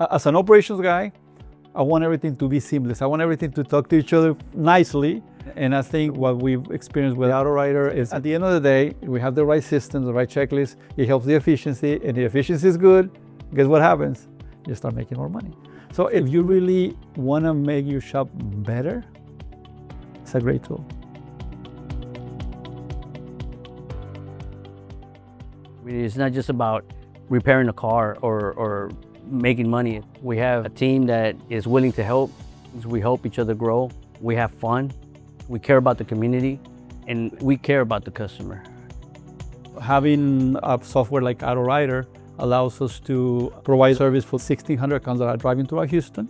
As an operations guy, I want everything to be seamless. I want everything to talk to each other nicely. And I think what we've experienced with AutoWriter is at the end of the day, we have the right systems, the right checklist. It helps the efficiency, and the efficiency is good. Guess what happens? You start making more money. So if you really want to make your shop better, it's a great tool. It's not just about repairing a car or making money. We have a team that is willing to help. We help each other grow. We have fun. We care about the community, and we care about the customer. Having a software like AutoWriter allows us to provide service for 1,600 accounts that are driving throughout Houston.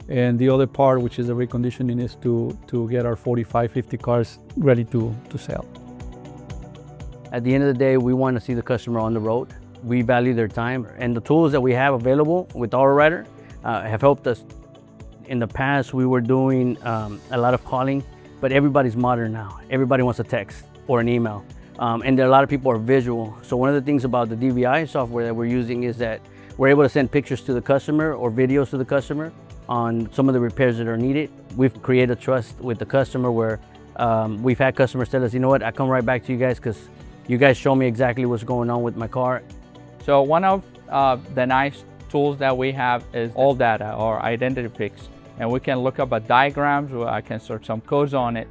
And the other part, which is the reconditioning, is to get our 45, 50 cars ready to sell. At the end of the day, we want to see the customer on the road. We value their time, and the tools that we have available with AutoWriter have helped us. In the past, we were doing a lot of calling, but everybody's modern now. Everybody wants a text or an email. And a lot of people are visual. So one of the things about the DVI software that we're using is that we're able to send pictures to the customer or videos to the customer on some of the repairs that are needed. We've created trust with the customer where we've had customers tell us, you know what, I come right back to you guys because you guys show me exactly what's going on with my car. So one of the nice tools that we have is All Data or Identity Fix. And we can look up a diagrams where I can search some codes on it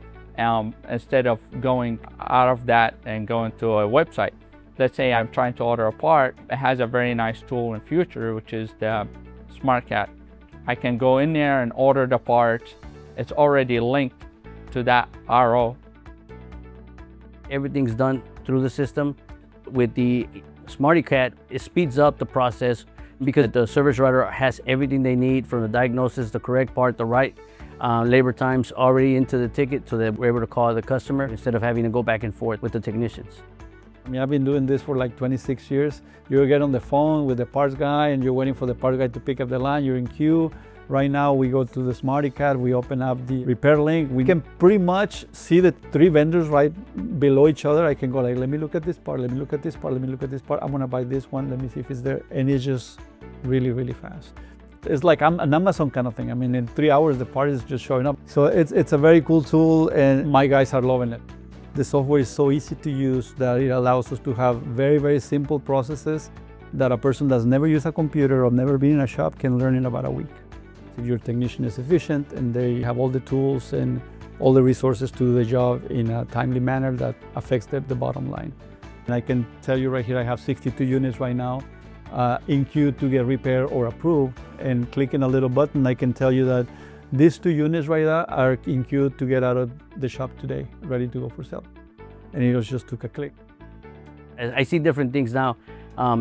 instead of going out of that and going to a website. Let's say I'm trying to order a part. It has a very nice tool in future, which is the SmartCat. I can go in there and order the part. It's already linked to that RO. Everything's done through the system. With the SmartCat, it speeds up the process because the service writer has everything they need from the diagnosis, the correct part, the right labor times already into the ticket so that we're able to call the customer instead of having to go back and forth with the technicians. I mean, I've been doing this for like 26 years. You get on the phone with the parts guy and you're waiting for the parts guy to pick up the line, you're in queue. Right now we go to the SmartCat, we open up the repair link. We can pretty much see the three vendors right below each other. I can go like, let me look at this part, let me look at this part, let me look at this part. I'm gonna buy this one, let me see if it's there. And it's just really, really fast. It's like an Amazon kind of thing. I mean, in 3 hours, the part is just showing up. So it's a very cool tool and my guys are loving it. The software is so easy to use that it allows us to have very, very simple processes that a person that's never used a computer or never been in a shop can learn in about a week. If your technician is efficient and they have all the tools and all the resources to do the job in a timely manner that affects the bottom line. And I can tell you right here, I have 62 units right now in queue to get repaired or approved. And clicking a little button, I can tell you that these 2 units right there are in queue to get out of the shop today, ready to go for sale. And it just took a click. I see different things now.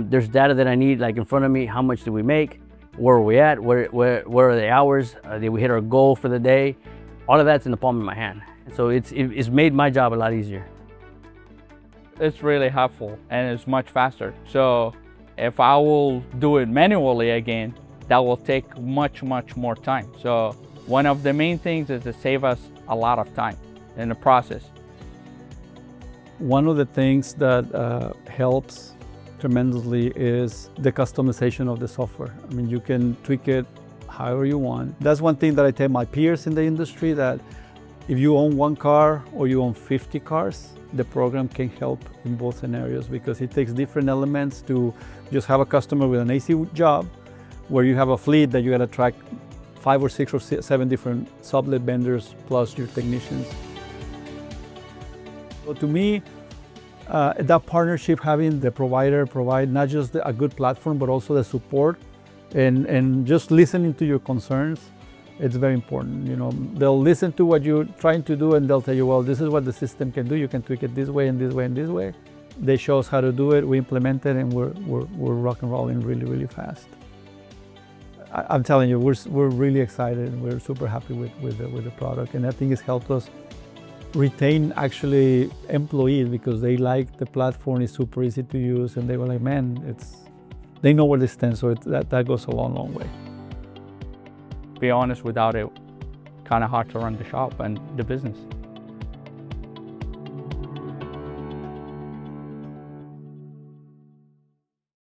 There's data that I need, like in front of me. How much did we make? Where are we at? Where are the hours? Did we hit our goal for the day? All of that's in the palm of my hand. So it's made my job a lot easier. It's really helpful and it's much faster. So if I will do it manually again, that will take much, much more time. So one of the main things is to save us a lot of time in the process. One of the things that helps tremendously is the customization of the software. I mean, you can tweak it however you want. That's one thing that I tell my peers in the industry, that if you own 1 car or you own 50 cars, the program can help in both scenarios because it takes different elements to just have a customer with an AC job where you have a fleet that you got to track 5 or 6 or 7 different sublet vendors plus your technicians. So to me, that partnership, having the provider provide not just a good platform, but also the support and just listening to your concerns, it's very important. You know, they'll listen to what you're trying to do and they'll tell you, well, this is what the system can do. You can tweak it this way and this way and this way. They show us how to do it, we implement it, and we're rock and rolling really, really fast. I'm telling you, we're really excited and we're super happy with the product. And I think it's helped us retain actually employees because they like the platform, is super easy to use, and they were like, man, they know where they stand, so that goes a long, long way. To be honest, without it, kind of hard to run the shop and the business.